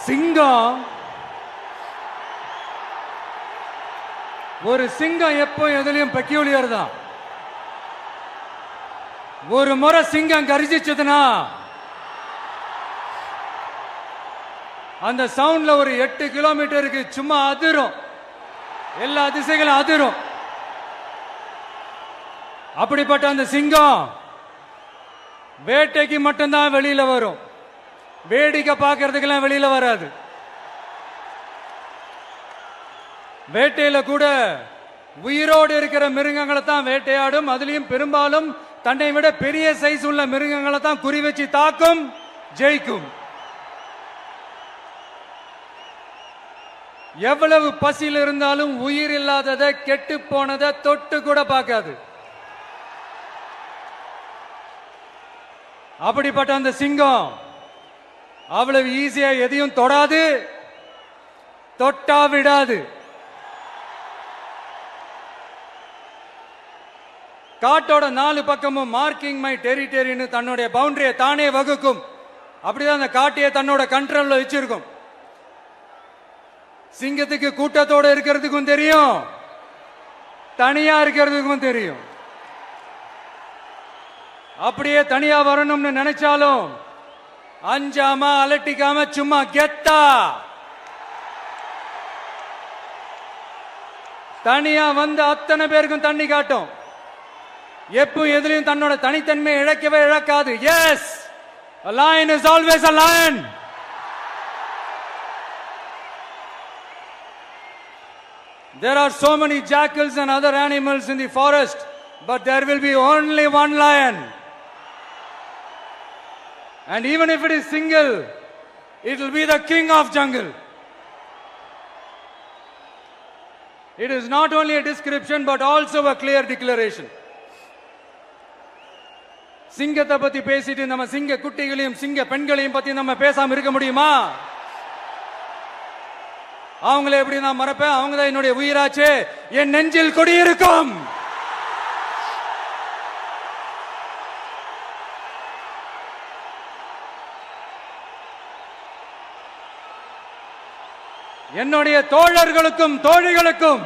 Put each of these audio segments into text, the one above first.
சிங்கம் ஒரு சிங்கம் எப்போ எதுலயும் பெக்யூலியர் தான். ஒரு முறை சிங்கம் கரிச்சிச்சதுன்னா அந்த சவுண்ட்ல ஒரு 8 கிலோமீட்டருக்கு சும்மா அதிரும், எல்லா திசைகளும் அதிரும். அப்படிப்பட்ட அந்த சிங்கம் வேட்டைக்கு மட்டும்தான் வெளியில வரும், வேடிக்கை பார்க்கறதுக்கெல்லாம் வெளியில வராது. வேட்டையில கூட உயிரோடு இருக்கிற மிருகங்களை தான் வேட்டையாடும். அதுலயும் பெரும்பாலும் தன்னை விட பெரிய சைஸ் உள்ள மிருகங்களை தான் குறி வச்சு தாக்கும், ஜெயிக்கும். எவ்வளவு பசியில் இருந்தாலும் உயிர் இல்லாததை, கெட்டு போனதை தொட்டு கூட பார்க்காது. அப்படிப்பட்ட அந்த சிங்கம் அவ்வளவு ஈஸியா எதையும் தொடாது, தொட்டா விடாது. காட்டோட 4 பக்கமும் மார்க்கிங் மை டெரிட்டரின்னு தன்னுடைய பவுண்டரியை தானே வகுக்கும். அப்படிதான் அந்த காட்டையே தன்னோட கண்ட்ரோல்ல வச்சிருக்கும். சிங்கத்துக்கு கூட்டத்தோட இருக்கிறதுக்கும் தெரியும், தனியா இருக்கிறதுக்கும் தெரியும். அப்படியே தனியா வரணும்னு நினைச்சாலும் அஞ்சாம அலட்டிக்காம சும்மா கெத்தா தனியா வந்து அத்தனை பேருக்கும் தண்ணி காட்டும். எப்போ எதிலையும் தன்னோட தனித்தன்மை இழக்கவே இழக்காது. Yes, a lion is always a lion. There are so many jackals and other animals in the forest, but there will be only one lion. And even if it is single, it will be the king of jungle. It is not only a description but also a clear declaration. சிங்கத்தை பத்தி பேசிட்டு நம்ம சிங்க குட்டிகளையும் சிங்க பெண்களையும் பத்தி நம்ம பேசாம இருக்க முடியுமா? அவங்களை எப்படி நான் மறப்பேன்? அவங்க தான் என்னுடைய உயிராச்சே, என் நெஞ்சில் குடியிருக்கும். என்னுடைய தோழர்களுக்கும் தோழிகளுக்கும்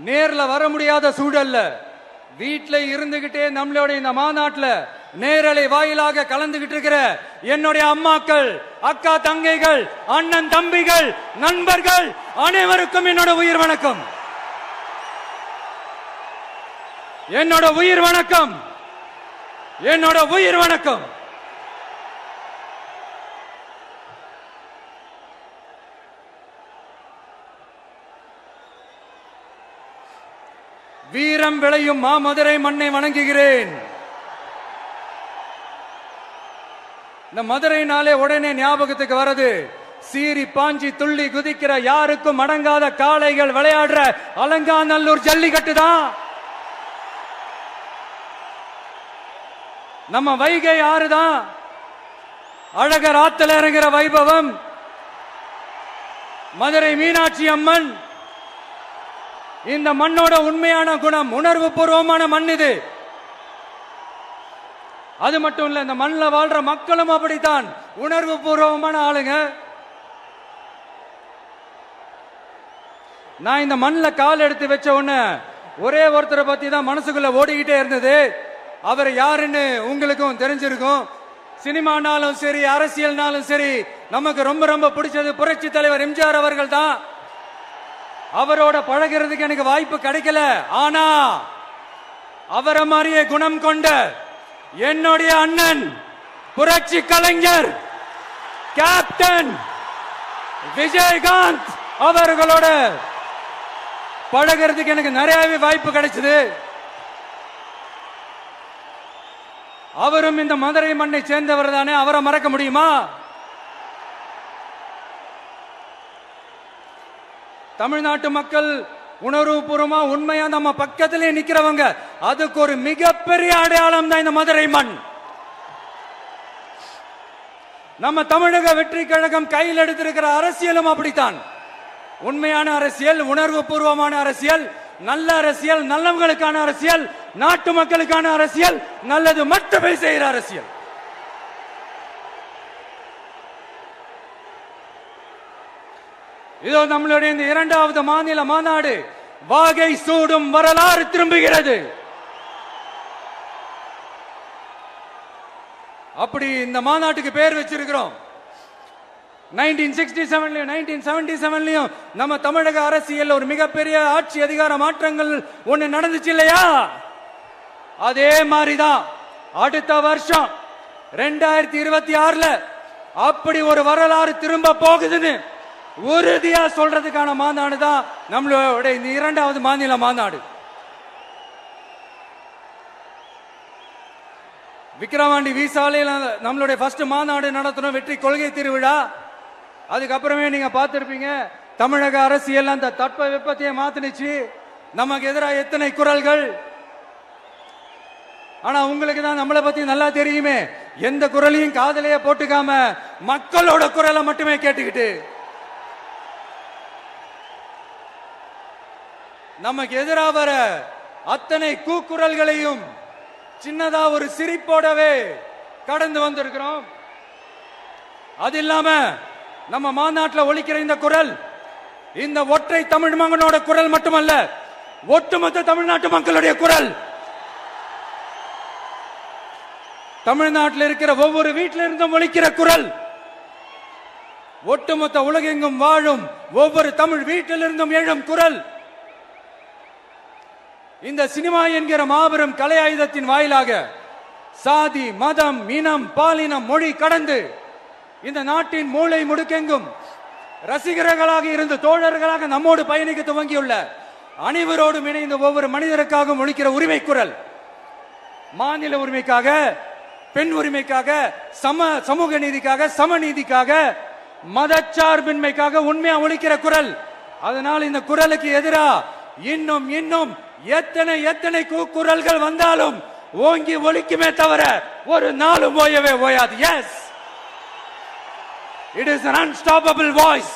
நேர்ல வர முடியாத சூழல்ல வீட்டில இருந்துகிட்டே நம்மளோட இந்த மாநாட்டில் நேரலை வாயிலாக கலந்துகிட்டு இருக்கிற என்னுடைய அம்மாக்கள், அக்கா தங்கைகள், அண்ணன் தம்பிகள், நண்பர்கள் அனைவருக்கும் என்னோட உயிர் வணக்கம். என்னோட உயிர் வணக்கம், என்னோட உயிர் வணக்கம். வீரம் விளையும் மாமதுரை மண்ணை வணங்குகிறேன். இந்த மதுரைனாலே உடனே ஞாபகத்துக்கு வரது சீறி பாஞ்சி துள்ளி குதிக்கிற யாருக்கும் அடங்காத காளைகள் விளையாடுற அலங்காநல்லூர் ஜல்லிக்கட்டு தான். நம்ம வைகை ஆறுதான் அழகர் ஆத்துல இறங்குற வைபவம். மதுரை மீனாட்சி அம்மன் இந்த மண்ணோட உண்மையான குணம், உணர்வு பூர்வமான மண் இது. அது மட்டும் இல்ல, இந்த மண்ணில் வாழ்ற மக்களும் அப்படித்தான் உணர்வு பூர்வமான ஆளுங்க. நான் இந்த மண்ணில் கால் எடுத்து வச்ச உடனே ஒரே ஒருத்தரை பத்தி தான் மனசுக்குள்ள ஓடிக்கிட்டே இருந்தது. அவர் யாருன்னு உங்களுக்கும் தெரிஞ்சிருக்கும். சினிமானாலும் சரி, அரசியல்னாலும் சரி, நமக்கு ரொம்ப ரொம்ப பிடிச்சது புரட்சி தலைவர் எம்ஜிஆர் அவர்கள் தான். அவரோட பழகிறதுக்கு எனக்கு வாய்ப்பு கிடைக்கல. ஆனா அவரை மாதிரியே குணம் கொண்ட என்னுடைய அண்ணன் புரட்சி கலைஞர் கேப்டன் விஜயகாந்த் அவர்களோட பழகிறதுக்கு எனக்கு நிறையவே வாய்ப்பு கிடைச்சது. அவரும் இந்த மதுரை மண்ணை சேர்ந்தவர் தானே, அவரை மறக்க முடியுமா? தமிழ்நாட்டு மக்கள் உணர்வுபூர்வமா உண்மையா நம்ம பக்கத்திலே நிக்கிறவங்க, அதுக்கு ஒரு மிகப்பெரிய அடையாளம் தான் இந்த மதுரை மண். நம்ம தமிழக வெற்றி கழகம் கையில் எடுத்திருக்கிற அரசியலும் அப்படித்தான். உண்மையான அரசியல், உணர்வு பூர்வமான அரசியல், நல்ல அரசியல், நல்லவங்களுக்கான அரசியல், நாட்டு மக்களுக்கான அரசியல், நல்லது மட்டுமே செய்கிற அரசியல். இதோ நம்மளுடைய இந்த இரண்டாவது மாநில மாநாடு வாகை சூடும் வரலாறு திரும்புகிறது. அப்படி இந்த மாநாட்டுக்கு பேர் வச்சிருக்கிறோம். 1967 1977 நம்ம தமிழக அரசியல் ஒரு மிகப்பெரிய ஆட்சி அதிகார மாற்றங்கள் ஒண்ணு நடந்துச்சு இல்லையா? அதே மாதிரிதான் அடுத்த வருஷம் 2026 அப்படி ஒரு வரலாறு திரும்ப போகுதுன்னு உறுதியா சொல்றதுக்கான மாநாடு தான் நம்மளோட இந்த இரண்டாவது மாநில மாநாடு. விக்கிரவாண்டி வீசாலையில் நம்மளுடைய ஃபர்ஸ்ட் மாநாடு நடத்தணும், வெற்றி கொள்கை திருவிழா. அதுக்கப்புறமே நீங்க பார்த்திருப்பீங்க தமிழக அரசியல் அந்த தட்ப வெப்பத்தையே மாத்தினுச்சு. நமக்கு எதிராக எத்தனை குரல்கள். ஆனா உங்களுக்கு தான் நம்மளை பத்தி நல்லா தெரியுமே, எந்த குரலையும் காதலையே போட்டுக்காம மக்களோட குரலை மட்டுமே கேட்டுக்கிட்டு நமக்கு எதிராக வர அத்தனை கூக்குரல்களையும் சின்னதா ஒரு சிரிப்போடவே கடந்து வந்திருக்கிறோம். அது இல்லாம நம்ம மாநாட்டில் ஒலிக்கிற இந்த குரல் இந்த ஒற்றை தமிழ் மகனோட குரல் மட்டுமல்ல, ஒட்டுமொத்த தமிழ்நாட்டு மக்களுடைய குரல். தமிழ்நாட்டில் இருக்கிற ஒவ்வொரு வீட்டில இருந்தும் ஒலிக்கிற குரல், ஒட்டுமொத்த உலகெங்கும் வாழும் ஒவ்வொரு தமிழ் வீட்டிலிருந்தும் எழும் குரல். இந்த சினிமா என்கிற மாபெரும் கலை ஆயுதத்தின் வாயிலாக சாதி, மதம், இனம், பாலினம், மொழி கடந்து இந்த நாட்டின் மூளை முடுக்கெங்கும் ரசிகர்களாக இருந்து தோழர்களாக நம்மோடு பயணிக்க துவங்கியுள்ள அனைவரோடும் இணைந்த ஒவ்வொரு மனிதருக்காகவும் ஒலிக்கிற உரிமை குரல். மாநில உரிமைக்காக, பெண் உரிமைக்காக, சமூக நீதிக்காக, சமநீதிக்காக, மதச்சார்பின்மைக்காக உண்மையா ஒலிக்கிற குரல். அதனால் இந்த குரலுக்கு எதிராக இன்னும் இன்னும் எத்தனை எத்தனை குரல்கள் வந்தாலும் ஓங்கி ஒலிக்குமே தவிர ஒரு நாளும் ஓயவே ஓயாது. Yes, it is an unstoppable voice,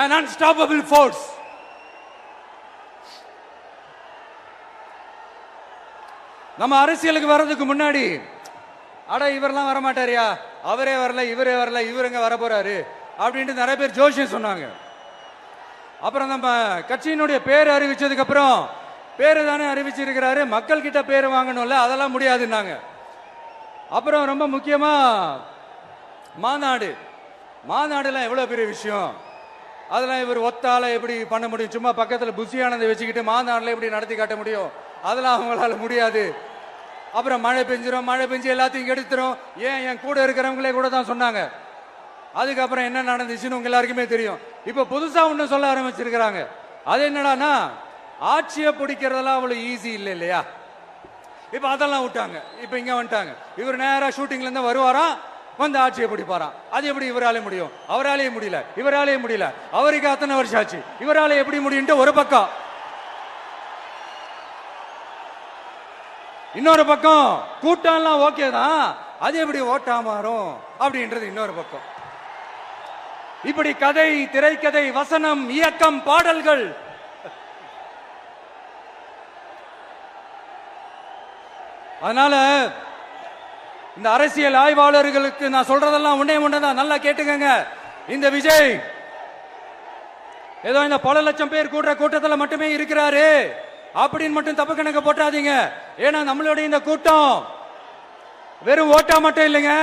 an unstoppable force. நம்ம அரசியலுக்கு வர்றதுக்கு முன்னாடி அட இவரெல்லாம் வரமாட்டாரியா, அவரே வரல, இவரே வரல, இவருங்க வர போறாரு அப்படின்ட்டு நிறைய பேர் ஜோஷியம் சொன்னாங்க. அப்புறம் நம்ம கட்சியினுடைய பேர் அறிவிச்சதுக்கு அப்புறம் பேரு தானே அறிவிச்சிருக்கிறாரு, மக்கள் கிட்ட பேர் வாங்கணும்ல, அதெல்லாம் முடியாதுன்னாங்க. அப்புறம் ரொம்ப முக்கியமா மாநாடுலாம் எவ்வளவு பெரிய விஷயம், அதெல்லாம் இவர் ஒத்தால எப்படி பண்ண முடியும், சும்மா பக்கத்துல புசியானதை வச்சுக்கிட்டு மாநாடுல எப்படி நடத்தி காட்ட முடியும், அதெல்லாம் அவங்களால முடியாது. அப்புறம் மழை பெஞ்சு எல்லாத்தையும் கெடுத்துரும். ஏன் என் கூட இருக்கிறவங்களே கூட தான் சொன்னாங்க. அதுக்கப்புறம் என்ன நடந்துச்சுன்னு உங்க எல்லாருக்குமே தெரியும். இப்ப புதுசா ஒண்ணு சொல்ல ஆரம்பிச்சிருக்கிறாங்க. அது என்னடானா, ஆட்சியை பிடிக்கிறதெல்லாம் அவ்வளவு ஈஸி இல்லை இல்லையா. இப்ப அதெல்லாம் விட்டாங்க, இப்ப இங்க வந்துட்டாங்க. இவர் நேரா ஷூட்டிங்ல இருந்து வருவாராம், வந்து ஆட்சியை பிடிப்பாராம். அது எப்படி இவராலே முடியும், அவராலே முடியல, இவராலே முடியல, அவருக்கு அத்தனை வருஷம் ஆச்சு, இவராலே எப்படி முடியும் ஒரு பக்கம். இன்னொரு பக்கம் கூட்டம் எல்லாம் ஓகே தான், அது எப்படி ஓட்டா மாறும் அப்படின்றது இன்னொரு பக்கம். இப்படி கதை, திரைக்கதை, வசனம், இயக்கம், பாடல்கள், அதனால இந்த அரசியல் ஆய்வாளர்களுக்கு நான் சொல்றதெல்லாம் ஒன்னேதான், நல்லா கேட்டுக்கங்க. இந்த விஜய் ஏதோ இந்த பல லட்சம் பேர் கூடுற கூட்டத்தில் மட்டுமே இருக்கிறாரு அப்படின்னு மட்டும் தப்பு கணக்கு போட்டாதீங்க. ஏன்னா நம்மளுடைய இந்த கூட்டம் வெறும் ஓட்டா மட்டும் இல்லைங்க,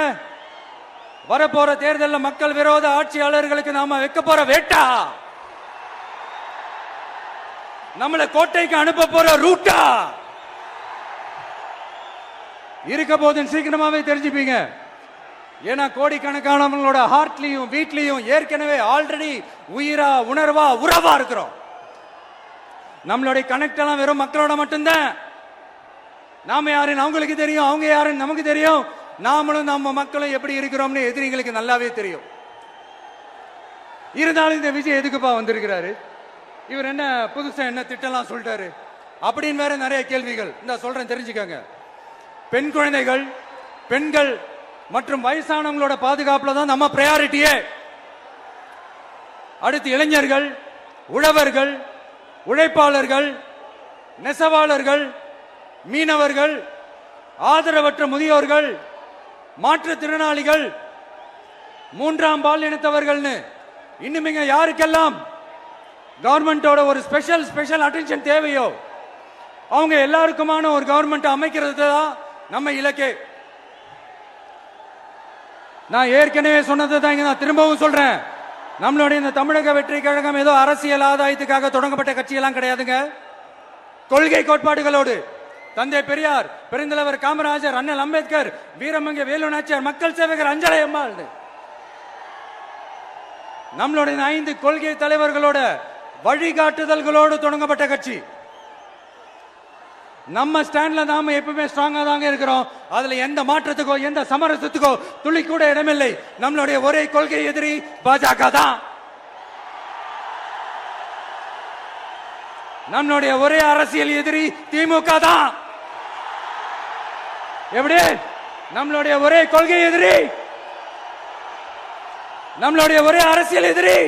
வரப்போற தேர்தலில் மக்கள் விரோத ஆட்சியாளர்களுக்கு நாம வைக்க போற வேட்டா, நம்மளை கோட்டைக்கு அனுப்ப போற ரூட்டா இருக்க போதுன்னு சீக்கிரமாவே தெரிஞ்சுப்பீங்க. ஏன்னா கோடிக்கணக்கானவங்களோட ஹார்ட்லயும் வீட்லயும் ஏற்கனவே ஆல்ரெடி உயிரா, உணர்வா, உறவா இருக்கிறோம். நம்மளுடைய கனெக்ட் எல்லாம் வெறும் மக்களோட மட்டும்தான். நாம யாருன்னு அவங்களுக்கு தெரியும், அவங்க யாருன்னு நமக்கு தெரியும். நாமளும் நம்ம மக்களும் எப்படி இருக்கிறோம்னு எதிரிங்களுக்கு நல்லாவே தெரியும். இருந்தாலும் இந்த விஜய் எதுக்குப்பா வந்திருக்கிறாரு, இவர் என்ன புதுசா என்ன திட்டம்லாம் சொல்லிட்டாரு அப்படின்னு வேற நிறைய கேள்விகள். இந்த சொல்றேன் தெரிஞ்சுக்கங்க. பெண் குழந்தைகள், பெண்கள் மற்றும் வயசானவங்களோட பாதுகாப்புல தான் நம்ம பிரையாரிட்டியே. அடுத்து இளைஞர்கள், உழவர்கள், உழைப்பாளர்கள், நெசவாளர்கள், மீனவர்கள், ஆதரவற்ற முதியோர்கள், மாற்றுத்திறனாளிகள், மூன்றாம் பால் இனத்தவர்கள்னு இன்னும் இங்க யாருக்கெல்லாம் கவர்மெண்டோட ஒரு ஸ்பெஷல் அட்டென்ஷன் தேவையோ அவங்க எல்லாருக்குமான ஒரு கவர்மெண்ட் அமைக்கிறது தான் நம்ம இலக்கே. நான் ஏற்கனவே சொன்னதை தான் இங்க நான் திரும்பவும் சொல்றேன். நம்மளுடைய இந்த தமிழக வெற்றி கழகம் ஏதோ அரசியல் ஆதாயத்துக்காக தொடங்கப்பட்ட கட்சியெல்லாம் கிடையாதுங்க. கொள்கை கோட்பாடுகளோடு தந்தை பெரியார், பெருந்தலைவர் காமராஜர், அண்ணல் அம்பேத்கர், வீரமங்க வேலு நாச்சியார், மக்கள் சேவகர் அஞ்சலை அம்மாள், நம்மளுடைய 5 கொள்கை தலைவர்களோட வழிகாட்டுதல்களோடு தொடங்கப்பட்ட கட்சி. நம்ம ஸ்டாண்ட்ல நாம எப்பவுமே ஸ்ட்ராங்கா தாங்க இருக்கிறோம். அதுல எந்த மாற்றத்துக்கோ எந்த சமரசத்துக்கோ துளி கூட இடமில்லை. நம்மளுடைய ஒரே கொள்கை எதிரி பாஜக தான். நம்மளுடைய ஒரே அரசியல் எதிரி திமுக தான். எப்படி? நம்மளுடைய ஒரே கொள்கை எதிரி, நம்மளுடைய ஒரே அரசியல் எதிரி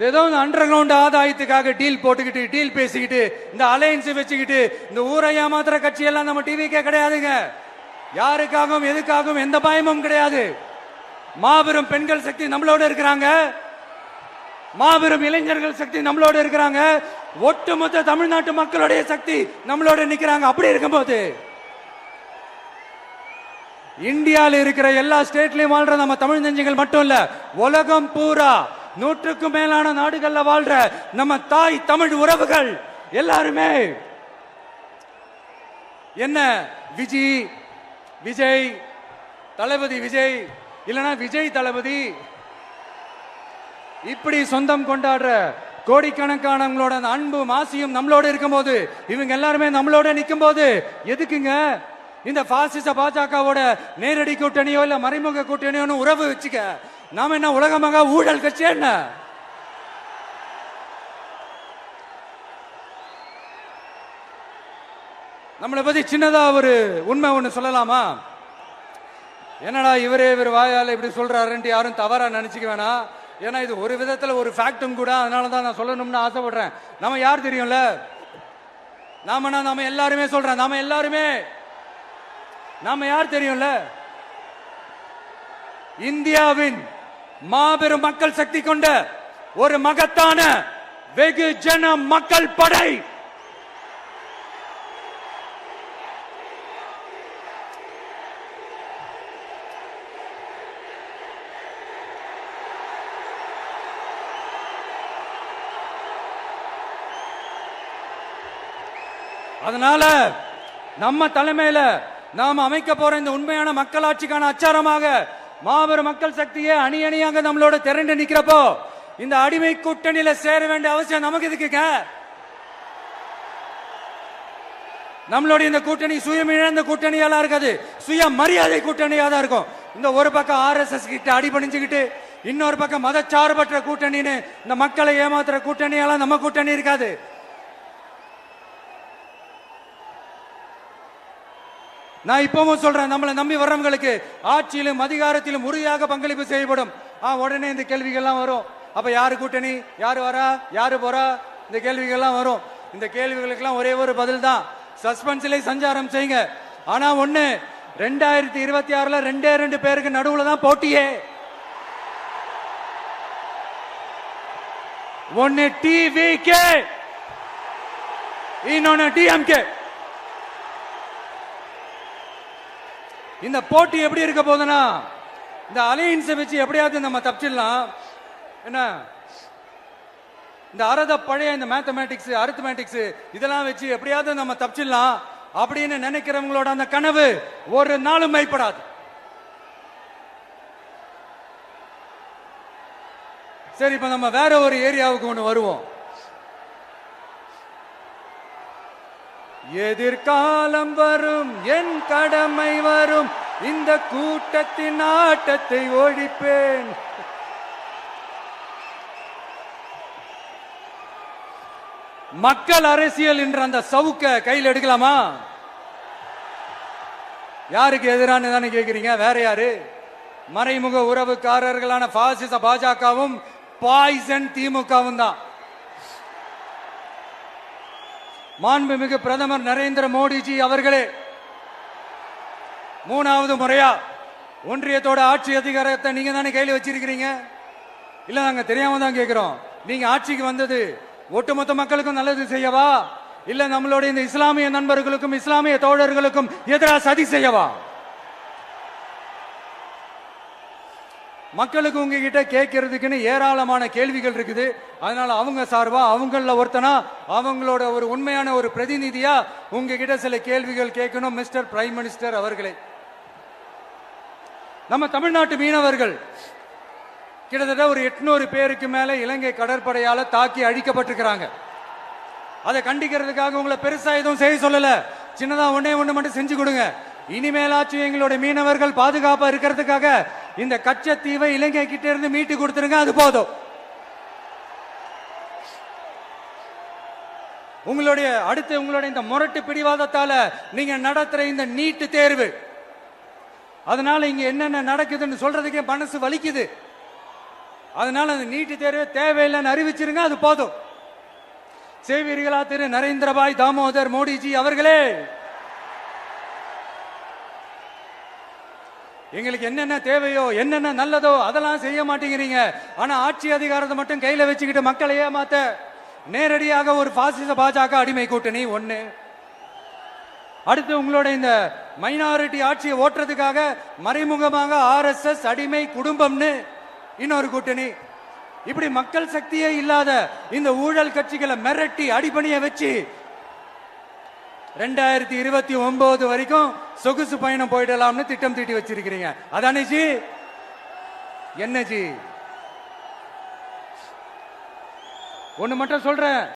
ஏதோ அண்டர் கிரவுண்ட் ஆதாயத்துக்காக டீல் போட்டுக்கிட்டு டீல் பேசிக்கிட்டு இந்த அலையன்ஸ் வச்சுக்கிட்டு இந்த ஊரை ஏமாத்துற கட்சி எல்லாம் நம்ம டிவிக்கே கிடையாதுங்க. யாருக்காகவும் எதுக்காகவும் எந்த பயமும் கிடையாது. மாபெரும் பெண்கள் சக்தி நம்மளோட இருக்கிறாங்க. மாபெரும் இளைஞர்கள் சக்தி நம்மளோட இருக்கிறாங்க. ஒட்டுமொத்த தமிழ்நாட்டு மக்களுடைய சக்தி நம்மளோட நிக்கிறாங்க. அப்படி இருக்கும்போது இந்தியாவில் இருக்கிற எல்லா ஸ்டேட்லயும் வாழ்ற நம்ம தமிழ் நெஞ்சங்கள் மட்டும் இல்ல, உலகம் பூரா 100க்கும் மேலான நாடுகள்ல வாழ்ற நம்ம தாய் தமிழ் உறவுகள் எல்லாருமே என்ன விஜய் தளபதி விஜய் இல்லனா விஜய் தளபதி இப்படி சொந்தம் கொண்டாடுற கோடிக்கணக்கானவங்களோட அன்பு மாசியும் நம்மளோட இருக்கும்போது, இவங்க எல்லாருமே நம்மளோட நிற்கும் போது எதுக்குங்க இந்த பாசிச பாஜகவோட நேரடி கூட்டணியோ இல்ல மறைமுக கூட்டணியோ உறவு வச்சுக்க? நாம என்ன உலகமாக ஊழல் கட்சி? என்ன நம்மளை பத்தி சின்னதா ஒரு உண்மை ஒண்ணு சொல்லலாமா? என்னடா இவர் வாயால இப்படி சொல்றாருன்ட்டு யாரும் தவறா நினைச்சுக்க வேணாம். ஏன்னா இது ஒரு விதத்துல ஒரு ஃபேக்டும் கூட. அதனாலதான் நான் சொல்லணும்னு ஆசைப்படுறேன். நம்ம யார் தெரியும்ல? நாம எல்லாருமே சொல்றேன். நாம யார் தெரியும்ல? இந்தியாவின் மாபெரும் மக்கள் சக்தி கொண்ட ஒரு மகத்தான வெகுஜன மக்கள் படை. அதனால நம்ம தலைமையில நாம் அமைக்க போற இந்த உண்மையான மக்களாட்சிக்கான அச்சாரமாக மாபெரும் மக்கள் சக்தியே அணி அணியாக நம்மளோட திரண்டு நிக்கிறப்போ இந்த அடிமை கூட்டணியில சேர வேண்டிய அவசியம் நமக்கு இருக்குங்க. நம்மளுடைய இந்த கூட்டணி சுயமிழந்த கூட்டணியெல்லாம் இருக்காது, சுய மரியாதை கூட்டணியா தான் இருக்கும். இந்த ஒரு பக்கம் RSS கிட்ட அடிபணிஞ்சுக்கிட்டு, இன்னொரு பக்கம் மதச்சார்பற்ற கூட்டணின்னு இந்த மக்களை ஏமாத்துற கூட்டணியெல்லாம் நம்ம கூட்டணி இருக்காது. நான் இப்பவும் சொல்றேன், நம்மளை நம்பி வர்றவங்களுக்கு ஆட்சியிலும் அதிகாரத்திலும் உறுதியாக பங்களிப்பு செய்யப்படும். உடனே இந்த கேள்விகள்லாம் வரும். அப்ப யாரு கூட்டணி, யாரு வரா, யாரு போறா, இந்த கேள்விகள்லாம் வரும். இந்த கேள்விகளுக்கெல்லாம் ஒரே ஒரு பதில் தான், சஸ்பென்ஸ்ல சஞ்சாரம் செய்யுங்க. ஆனா ஒண்ணு, 2026 2 பேருக்கு நடுவுல தான் போட்டியே. ஒன்னு டிவிகே, இன்னொன்னு டிஎம்கே. இந்த போட்டி எப்படி இருக்க போதுன்னா, இந்த அலையன்ஸை வச்சு எப்படியாவது நம்ம தப்பிச்சிடலாம். என்ன இந்த பழைய இந்த மேத்தமேட்டிக்ஸ் அரித்மேட்டிக்ஸ் இதெல்லாம் வச்சு எப்படியாவது நம்ம தப்பிச்சிடலாம் அப்படின்னு நினைக்கிறவங்களோட அந்த கனவு ஒரு நாளும் மைப்படாது. சரி, இப்ப நம்ம வேற ஒரு ஏரியாவுக்கு ஒண்ணு வருவோம். எதிர்காலம் வரும், என் கடமை வரும், இந்த கூட்டத்தின் ஆட்டத்தை ஒழிப்பேன். மக்கள் அரசியல் என்ற அந்த சவுக்க கையில் எடுக்கலாமா? யாருக்கு எதிரான தானே கேட்கிறீங்க? வேற யாரு? மறைமுக உறவுக்காரர்களான பாசிச பாஜகவும் பாய்சன் திமுகவும் தான். மாண்புமிகு பிரதமர் நரேந்திர மோடிஜி அவர்களே, 3வது முறையா ஒன்றியத்தோட ஆட்சி அதிகாரத்தை நீங்க தானே கையில் வச்சிருக்கிறீங்க. இல்ல நாங்க தெரியாம தான் கேட்கிறோம். நீங்க ஆட்சிக்கு வந்தது ஒட்டுமொத்த மக்களுக்கும் நல்லது செய்யவா, இல்ல நம்மளுடைய இந்த இஸ்லாமிய நண்பர்களுக்கும் இஸ்லாமிய தோழர்களுக்கும் எதிராக சதி செய்யவா? மக்களுக்கு உங்ககிட்ட கேட்கறதுக்குன்னு ஏராளமான கேள்விகள் இருக்குது. அதனால அவங்க சார்பா அவங்கள ஒருத்தனா அவங்களோட ஒரு உண்மையான ஒரு பிரதிநிதியா உங்ககிட்ட சில கேள்விகள் கேட்கணும். மிஸ்டர் பிரைம் மினிஸ்டர் அவர்களே, நம்ம தமிழ்நாட்டு மீனவர்கள் கிட்டத்தட்ட ஒரு 800 பேருக்கு மேல இலங்கை கடற்படையால தாக்கி அழிக்கப்பட்டிருக்கிறாங்க. அதை கண்டிக்கிறதுக்காக உங்களை பெருசா எதுவும் செய்ய சொல்லல, சின்னதா ஒண்ணே ஒண்ணு மட்டும் செஞ்சு கொடுங்க. இனிமேலாச்சும் எங்களுடைய மீனவர்கள் பாதுகாப்பா இருக்கிறதுக்காக இந்த கச்சத்தீவை இலங்கை கிட்ட இருந்து மீட்டு கொடுத்துருங்க, அது போதும். உங்களுடைய இந்த முரட்டு பிடிவாதத்தால நீங்க நடத்துற இந்த நீட்டு தேர்வு, அதனால இங்க என்னென்ன நடக்குதுன்னு சொல்றதுக்கே மனசு வலிக்குது. அதனால அந்த நீட்டு தேர்வு தேவையில்லைன்னு அறிவிச்சிருங்க, அது போதும். செய்வீர்களா திரு நரேந்திரபாய் தாமோதர் மோடிஜி அவர்களே? எங்களுக்கு என்னென்ன தேவையோ என்னென்ன நல்லதோ அதெல்லாம் செய்ய மாட்டேங்கிறீங்க. ஆனா ஆட்சி அதிகாரத்தை மட்டும் கையில வச்சுக்கிட்டு மக்களை ஏமாத்த நேரடியாக ஒரு பாசிச பாஜக அடிமை கூட்டணி ஒண்ணு. அடுத்து உங்களோட இந்த மைனாரிட்டி ஆட்சியை ஓட்டுறதுக்காக மறைமுகமாக RSS அடிமை குடும்பம்னு இன்னொரு கூட்டணி. இப்படி மக்கள் சக்தியே இல்லாத இந்த ஊழல் கட்சிகளை மிரட்டி அடிபணிய வச்சு 2029 வரைக்கும் சொகுசு பயணம் போயிடலாம்னு திட்டம் தீட்டி வச்சிருக்கிறீங்க. அதானே ஜி? என்ன ஜி? ஒண்ணு மட்டும் சொல்றேன்,